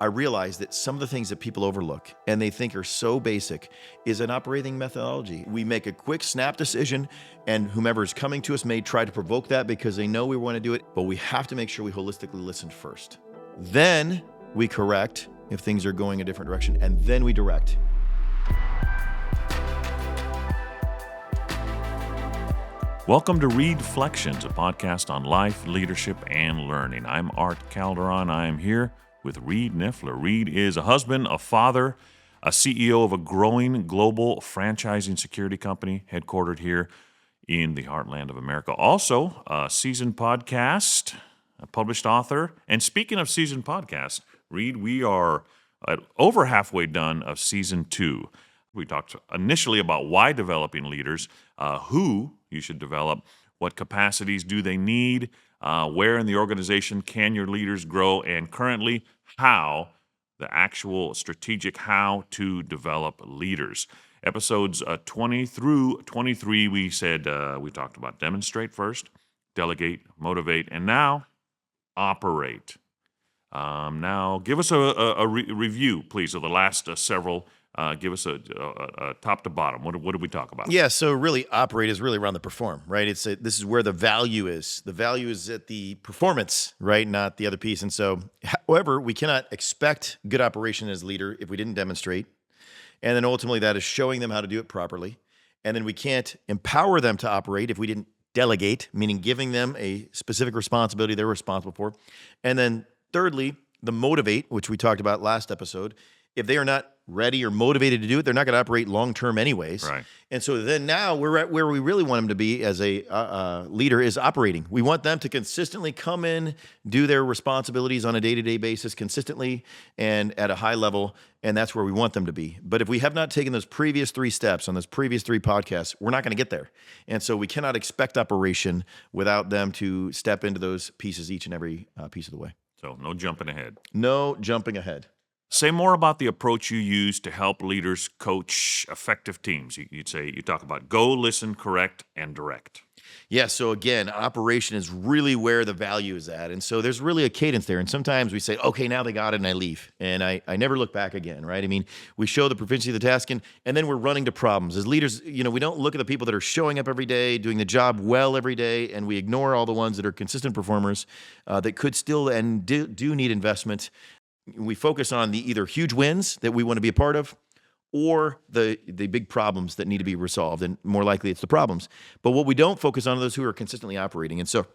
I realized that some of the things that people overlook and they think are so basic is an operating methodology. We make a quick snap decision, and whomever is coming to us may try to provoke that because they know we want to do it, but we have to make sure we holistically listen first. Then we correct if things are going a different direction, and then we direct. Welcome to ReedFlections, a podcast on life, leadership, and learning. I'm Art Calderon. I am here with Reed Nyffeler. Reed is a husband, a father, a CEO of a growing global franchising security company headquartered here in the heartland of America. Also, a seasoned podcast, a published author. And speaking of seasoned podcasts, Reed, we are over halfway done of season 2. We talked initially about why developing leaders, who you should develop, what capacities do they need, where in the organization can your leaders grow, and currently how, the actual strategic how to develop leaders. Episodes 20 through 23, we said we talked about demonstrate first, delegate, motivate, and now operate. Now, give us a review, please, of the last several. Give us a top to bottom. What did we talk about? Yeah, so really operate is really around the perform, right? This is where the value is. The value is at the performance, right? Not the other piece. And so, however, we cannot expect good operation as a leader if we didn't demonstrate. And then ultimately that is showing them how to do it properly. And then we can't empower them to operate if we didn't delegate, meaning giving them a specific responsibility they're responsible for. And then thirdly, the motivate, which we talked about last episode. If they are not ready or motivated to do it, they're not going to operate long-term anyways. Right. And so then now we're at where we really want them to be as a leader is operating. We want them to consistently come in, do their responsibilities on a day-to-day basis consistently and at a high level, and that's where we want them to be. But if we have not taken those previous 3 steps on those previous 3 podcasts, we're not going to get there. And so we cannot expect operation without them to step into those pieces each and every piece of the way. So no jumping ahead. No jumping ahead. Say more about the approach you use to help leaders coach effective teams. You talk about go, listen, correct, and direct. Yeah, so again, operation is really where the value is at. And so there's really a cadence there. And sometimes we say, okay, now they got it, and I leave. And I never look back again, right? I mean, we show the proficiency of the task, and then we're running to problems. As leaders, we don't look at the people that are showing up every day, doing the job well every day, and we ignore all the ones that are consistent performers that could still and do need investment. We focus on the either huge wins that we want to be a part of or the big problems that need to be resolved, and more likely it's the problems. But what we don't focus on are those who are consistently operating. And so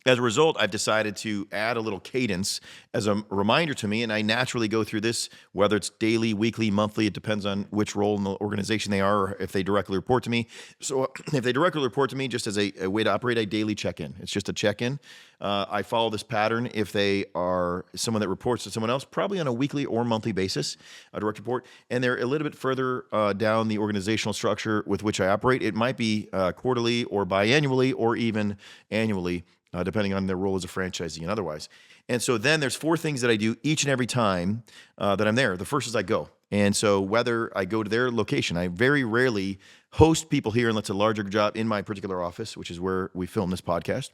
as a result, I've decided to add a little cadence as a reminder to me, and I naturally go through this, whether it's daily, weekly, monthly, it depends on which role in the organization they are or if they directly report to me. So if they directly report to me, just as a way to operate, I daily check in. It's just a check-in. I follow this pattern if they are someone that reports to someone else, probably on a weekly or monthly basis, a direct report, and they're a little bit further down the organizational structure with which I operate. It might be quarterly or biannually or even annually, depending on their role as a franchisee and otherwise. And so then there's 4 things that I do each and every time that I'm there. The first is I go. And so whether I go to their location, I very rarely host people here unless it's a larger job in my particular office, which is where we film this podcast.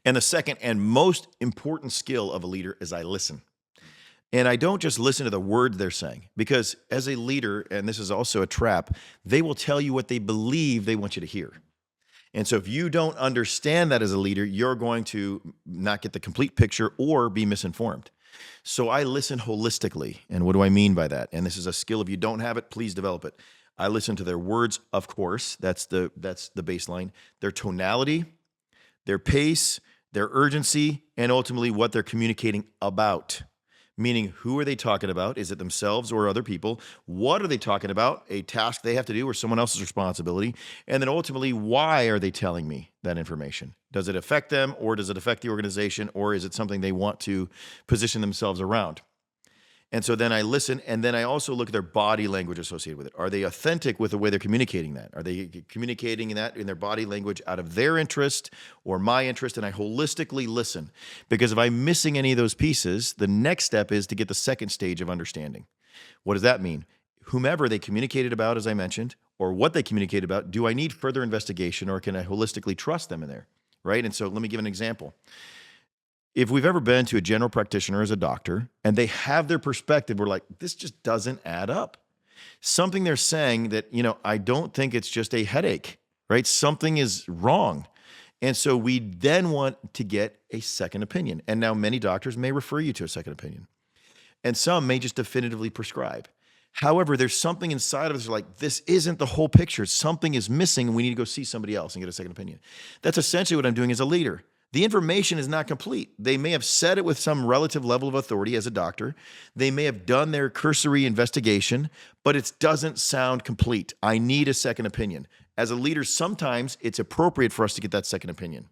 And the second and most important skill of a leader is I listen. And I don't just listen to the words they're saying, because as a leader, and this is also a trap, they will tell you what they believe they want you to hear. And so if you don't understand that as a leader, you're going to not get the complete picture or be misinformed. So I listen holistically. And what do I mean by that? And this is a skill. If you don't have it, please develop it. I listen to their words, of course. That's the baseline. Their tonality, their pace, their urgency, and ultimately what they're communicating about. Meaning, who are they talking about? Is it themselves or other people? What are they talking about? A task they have to do or someone else's responsibility? And then ultimately, why are they telling me that information? Does it affect them, or does it affect the organization, or is it something they want to position themselves around? And so then I listen, and then I also look at their body language associated with it. Are they authentic with the way they're communicating that? Are they communicating that in their body language out of their interest or my interest? And I holistically listen. Because if I'm missing any of those pieces, the next step is to get the second stage of understanding. What does that mean? Whomever they communicated about, as I mentioned, or what they communicated about, do I need further investigation, or can I holistically trust them in there? Right? And so let me give an example. if we've ever been to a general practitioner as a doctor and they have their perspective, we're like, this just doesn't add up. Something they're saying that, I don't think it's just a headache, right? Something is wrong. And so we then want to get a second opinion. And now many doctors may refer you to a second opinion. And some may just definitively prescribe. However, there's something inside of us like, this isn't the whole picture. Something is missing, and we need to go see somebody else and get a second opinion. That's essentially what I'm doing as a leader. The information is not complete. They may have said it with some relative level of authority as a doctor. They may have done their cursory investigation, but it doesn't sound complete. I need a second opinion. As a leader, sometimes it's appropriate for us to get that second opinion.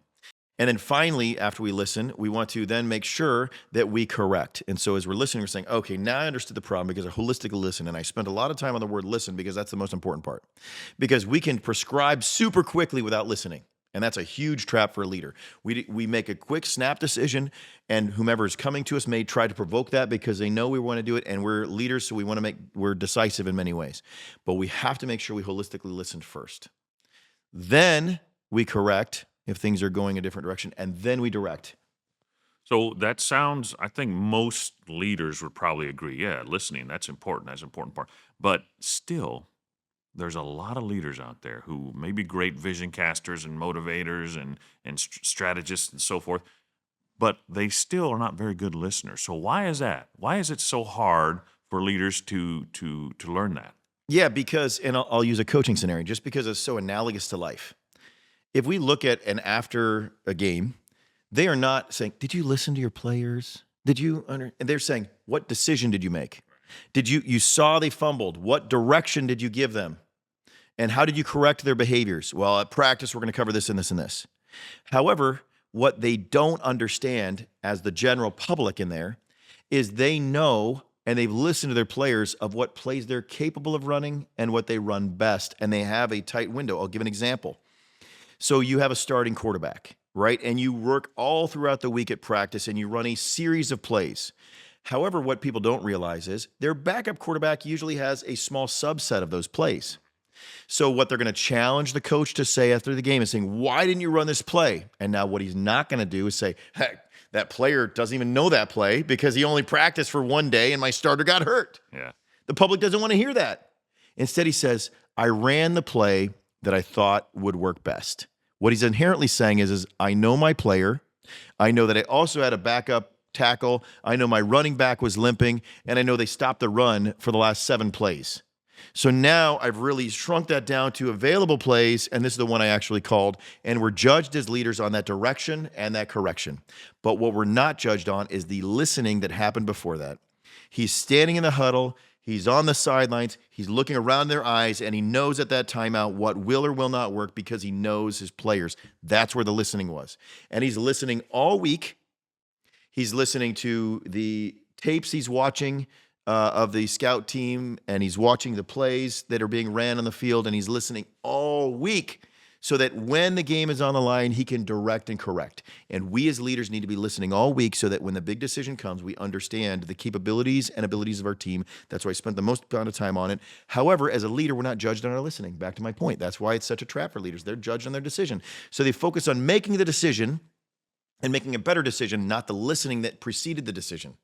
And then finally, after we listen, we want to then make sure that we correct. And so as we're listening, we're saying, okay, now I understood the problem because I holistically listen. And I spent a lot of time on the word listen because that's the most important part. Because we can prescribe super quickly without listening. And that's a huge trap for a leader. We make a quick snap decision, and whomever is coming to us may try to provoke that because they know we want to do it, and we're leaders, so we're decisive in many ways. But we have to make sure we holistically listen first. Then we correct if things are going a different direction, and then we direct. So that sounds, I think most leaders would probably agree. Yeah, listening, that's important. That's an important part. But still, there's a lot of leaders out there who may be great vision casters and motivators and strategists and so forth, but they still are not very good listeners. So why is that? Why is it so hard for leaders to learn that? Yeah, because, and I'll use a coaching scenario, just because it's so analogous to life. If we look at and after a game, they are not saying, did you listen to your players? And they're saying, what decision did you make? You saw they fumbled. What direction did you give them? And how did you correct their behaviors? Well, at practice, we're going to cover this and this and this. However, what they don't understand as the general public in there is they know and they've listened to their players of what plays they're capable of running and what they run best. And they have a tight window. I'll give an example. So you have a starting quarterback, right? And you work all throughout the week at practice and you run a series of plays. However, what people don't realize is their backup quarterback usually has a small subset of those plays. So what they're going to challenge the coach to say after the game is saying, why didn't you run this play? And now what he's not going to do is say, heck, that player doesn't even know that play because he only practiced for one day and my starter got hurt. Yeah. The public doesn't want to hear that. Instead, he says, I ran the play that I thought would work best. What he's inherently saying is I know my player. I know that I also had a backup tackle. I know my running back was limping, and I know they stopped the run for the last 7 plays. So now I've really shrunk that down to available plays, and this is the one I actually called, and we're judged as leaders on that direction and that correction. But what we're not judged on is the listening that happened before that. He's standing in the huddle. He's on the sidelines. He's looking around their eyes, and he knows at that timeout what will or will not work because he knows his players. That's where the listening was. And he's listening all week. He's listening to the tapes he's watching of the scout team, and he's watching the plays that are being ran on the field, and he's listening all week so that when the game is on the line, he can direct and correct. And we as leaders need to be listening all week so that when the big decision comes, we understand the capabilities and abilities of our team. That's why I spent the most amount of time on it. However, as a leader, we're not judged on our listening. Back to my point. That's why it's such a trap for leaders. They're judged on their decision. So they focus on making the decision and making a better decision, not the listening that preceded the decision.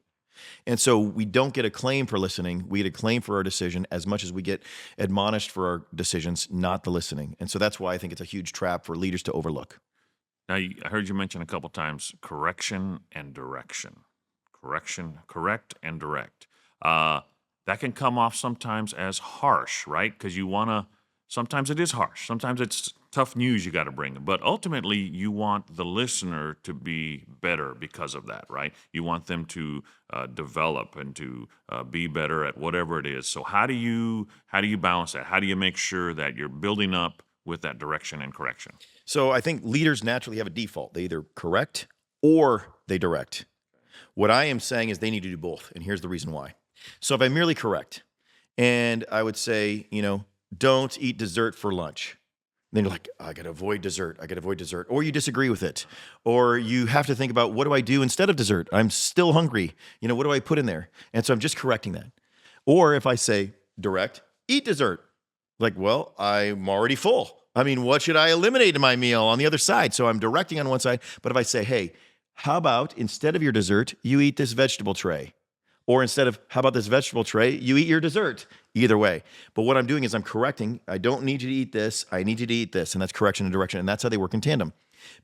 And so we don't get a claim for listening. We get a claim for our decision as much as we get admonished for our decisions, not the listening. And so that's why I think it's a huge trap for leaders to overlook. Now, I heard you mention a couple times correction and direction. Correct and direct. That can come off sometimes as harsh, right? Because sometimes it is harsh. Sometimes it's tough news you got to bring. But ultimately, you want the listener to be better because of that, right? You want them to develop and to be better at whatever it is. So how do you balance that? How do you make sure that you're building up with that direction and correction? So I think leaders naturally have a default. They either correct or they direct. What I am saying is they need to do both, and here's the reason why. So if I merely correct, and I would say, don't eat dessert for lunch. Then you're like, I got to avoid dessert. Or you disagree with it. Or you have to think about, what do I do instead of dessert? I'm still hungry. What do I put in there? And so I'm just correcting that. Or if I say direct, eat dessert. Like, well, I'm already full. What should I eliminate in my meal on the other side? So I'm directing on one side. But if I say, hey, how about instead of your dessert, you eat this vegetable tray? Or instead of, how about this vegetable tray, you eat your dessert? Either way. But what I'm doing is I'm correcting. I don't need you to eat this. I need you to eat this. And that's correction and direction. And that's how they work in tandem.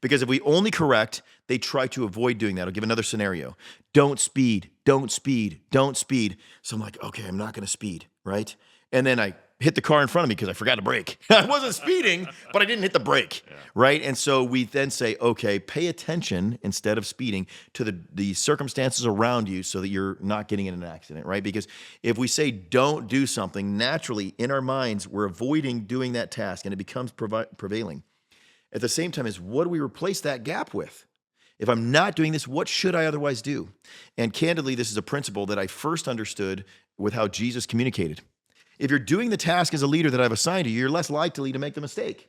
Because if we only correct, they try to avoid doing that. I'll give another scenario. Don't speed, don't speed, don't speed. So I'm like, okay, I'm not going to speed, right? And then I hit the car in front of me because I forgot to brake. I wasn't speeding, but I didn't hit the brake, right? And so we then say, okay, pay attention instead of speeding to the circumstances around you so that you're not getting in an accident, right? Because if we say don't do something, naturally in our minds, we're avoiding doing that task and it becomes prevailing. At the same time, is what do we replace that gap with? If I'm not doing this, what should I otherwise do? And candidly, this is a principle that I first understood with how Jesus communicated. If you're doing the task as a leader that I've assigned to you, you're less likely to make the mistake,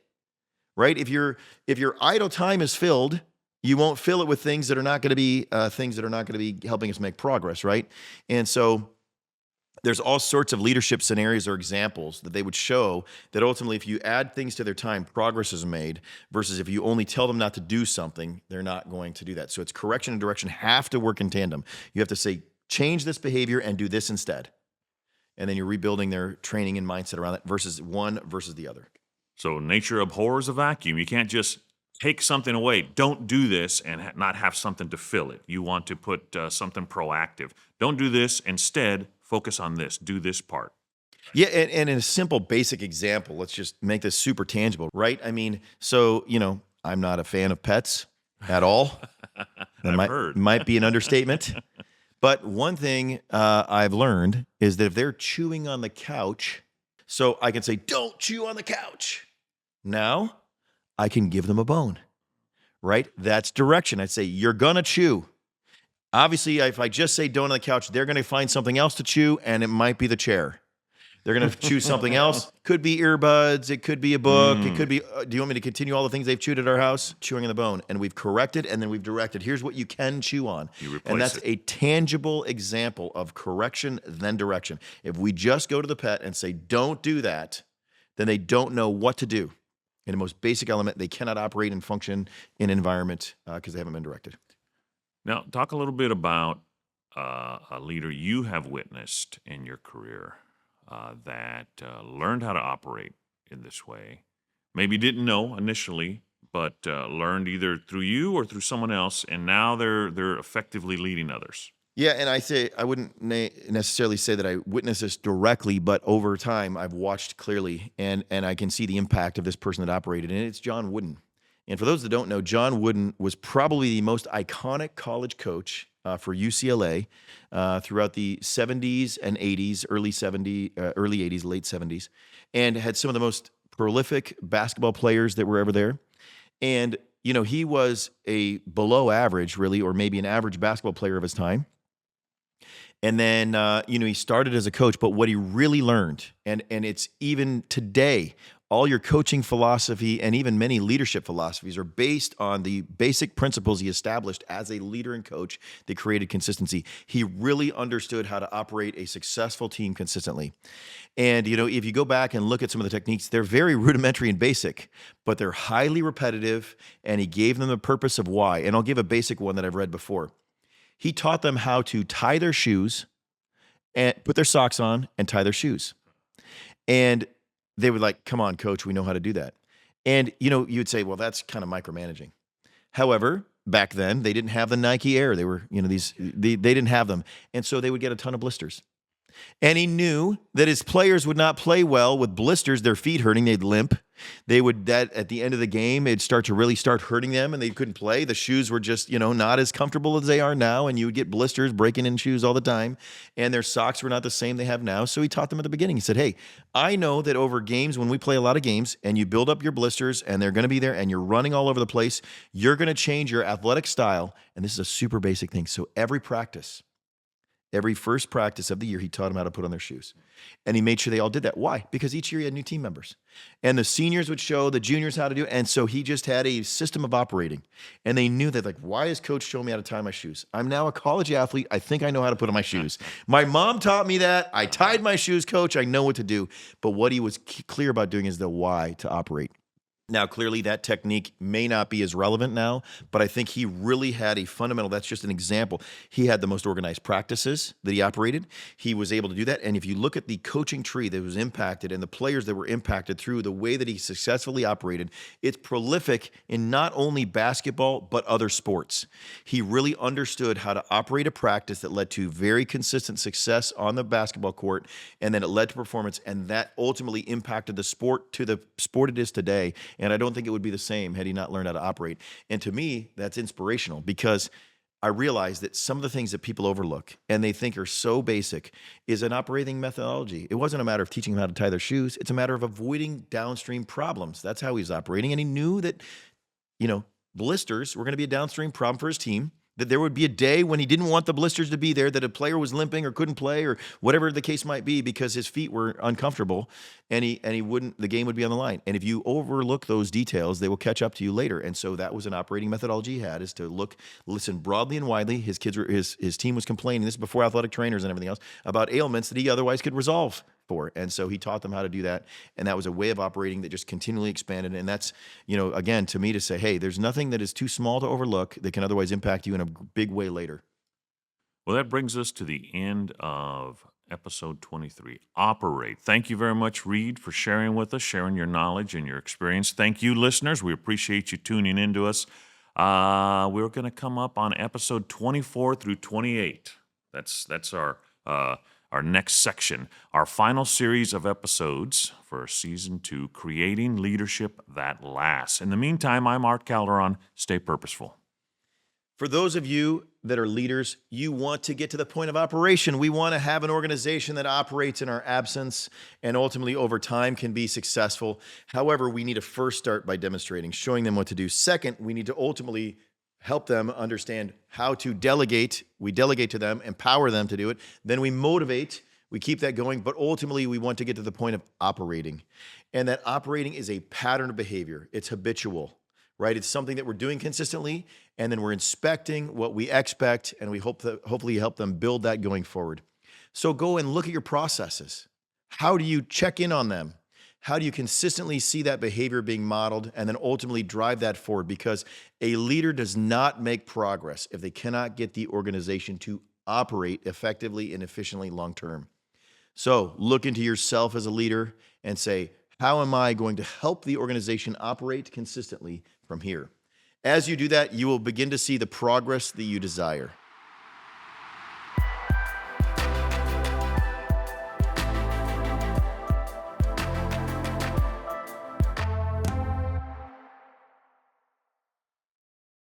right? If your idle time is filled, you won't fill it with things that are not going to be helping us make progress, right? And so there's all sorts of leadership scenarios or examples that they would show that ultimately, if you add things to their time, progress is made, versus if you only tell them not to do something, they're not going to do that. So it's correction and direction have to work in tandem. You have to say, change this behavior and do this instead. And then you're rebuilding their training and mindset around that versus one versus the other. So nature abhors a vacuum. You can't just take something away. Don't do this and not have something to fill it. You want to put something proactive. Don't do this. Instead, focus on this. Do this part. Yeah, and in a simple, basic example, let's just make this super tangible, right? I mean, so, I'm not a fan of pets at all. I've heard. Might be an understatement. But one thing I've learned is that if they're chewing on the couch, so I can say, don't chew on the couch. Now I can give them a bone, right? That's direction. I'd say, you're going to chew. Obviously, if I just say don't on the couch, they're going to find something else to chew, and it might be the chair. They're going to choose something else. Could be earbuds. It could be a book. It could be, do you want me to continue all the things they've chewed at our house? Chewing on the bone. And we've corrected, and then we've directed. Here's what you can chew on. And that's a tangible example of correction, then direction. If we just go to the pet and say, don't do that, then they don't know what to do. In the most basic element, they cannot operate and function in an environment because they haven't been directed. Now, talk a little bit about a leader you have witnessed in your career that learned how to operate in this way. Maybe didn't know initially, but learned either through you or through someone else, and now they're effectively leading others. Yeah, and I wouldn't necessarily say that I witnessed this directly, but over time I've watched clearly, and I can see the impact of this person that operated, and it's John Wooden. And for those that don't know, John Wooden was probably the most iconic college coach for UCLA throughout the 70s and 80s, early 80s, late 70s, and had some of the most prolific basketball players that were ever there. And, he was a below average, really, or maybe an average basketball player of his time. And then, he started as a coach, but what he really learned, and it's even today, all your coaching philosophy and even many leadership philosophies are based on the basic principles he established as a leader and coach that created consistency. He really understood how to operate a successful team consistently. And, if you go back and look at some of the techniques, they're very rudimentary and basic, but they're highly repetitive, and he gave them the purpose of why. And I'll give a basic one that I've read before. He taught them how to tie their shoes and put their socks on and tie their shoes. And they would like, come on, coach, we know how to do that. And, you'd say, well, that's kind of micromanaging. However, back then, they didn't have the Nike Air. They were, they didn't have them. And so they would get a ton of blisters. And he knew that his players would not play well with blisters, their feet hurting, they'd limp. That at the end of the game, it'd start hurting them and they couldn't play. The shoes were just, not as comfortable as they are now. And you would get blisters breaking in shoes all the time. And their socks were not the same they have now. So he taught them at the beginning. He said, hey, I know that over games, when we play a lot of games and you build up your blisters and they're going to be there and you're running all over the place, you're going to change your athletic style. And this is a super basic thing. So every first practice of the year, he taught them how to put on their shoes. And he made sure they all did that. Why? Because each year he had new team members. And the seniors would show the juniors how to do it. And so he just had a system of operating. And they knew that, why is coach showing me how to tie my shoes? I'm now a college athlete. I think I know how to put on my shoes. My mom taught me that. I tied my shoes, coach. I know what to do. But what he was clear about doing is the why to operate. Now, clearly, that technique may not be as relevant now, but I think he really had a fundamental. That's just an example. He had the most organized practices that he operated. He was able to do that. And if you look at the coaching tree that was impacted and the players that were impacted through the way that he successfully operated, it's prolific in not only basketball, but other sports. He really understood how to operate a practice that led to very consistent success on the basketball court, and then it led to performance, and that ultimately impacted the sport to the sport it is today. And I don't think it would be the same had he not learned how to operate. And to me, that's inspirational because I realize that some of the things that people overlook and they think are so basic is an operating methodology. It wasn't a matter of teaching them how to tie their shoes. It's a matter of avoiding downstream problems. That's how he's operating. And he knew that, blisters were going to be a downstream problem for his team, that there would be a day when he didn't want the blisters to be there, that a player was limping or couldn't play or whatever the case might be because his feet were uncomfortable and he wouldn't, the game would be on the line. And if you overlook those details, they will catch up to you later. And so that was an operating methodology he had, is to listen broadly and widely. His team was complaining, this is before athletic trainers and everything else, about ailments that he otherwise could resolve for. And so he taught them how to do that. And that was a way of operating that just continually expanded. And that's, again, to me, to say, hey, there's nothing that is too small to overlook that can otherwise impact you in a big way later. Well, that brings us to the end of episode 23, Operate. Thank you very much, Reed, for sharing with us, sharing your knowledge and your experience. Thank you, listeners. We appreciate you tuning in to us. We're going to come up on episode 24 through 28. That's our next section, our final series of episodes for season 2, Creating Leadership That Lasts. In the meantime, I'm Art Calderon. Stay purposeful. For those of you that are leaders, you want to get to the point of operation. We want to have an organization that operates in our absence and ultimately over time can be successful. However, we need to first start by demonstrating, showing them what to do. Second, we need to ultimately help them understand how to delegate. We delegate to them, empower them to do it. Then we motivate. We keep that going. But ultimately, we want to get to the point of operating. And that operating is a pattern of behavior. It's habitual, right? It's something that we're doing consistently, and then we're inspecting what we expect, and we hopefully help them build that going forward. So go and look at your processes. How do you check in on them? How do you consistently see that behavior being modeled and then ultimately drive that forward? Because a leader does not make progress if they cannot get the organization to operate effectively and efficiently long term. So look into yourself as a leader and say, how am I going to help the organization operate consistently from here? As you do that, you will begin to see the progress that you desire.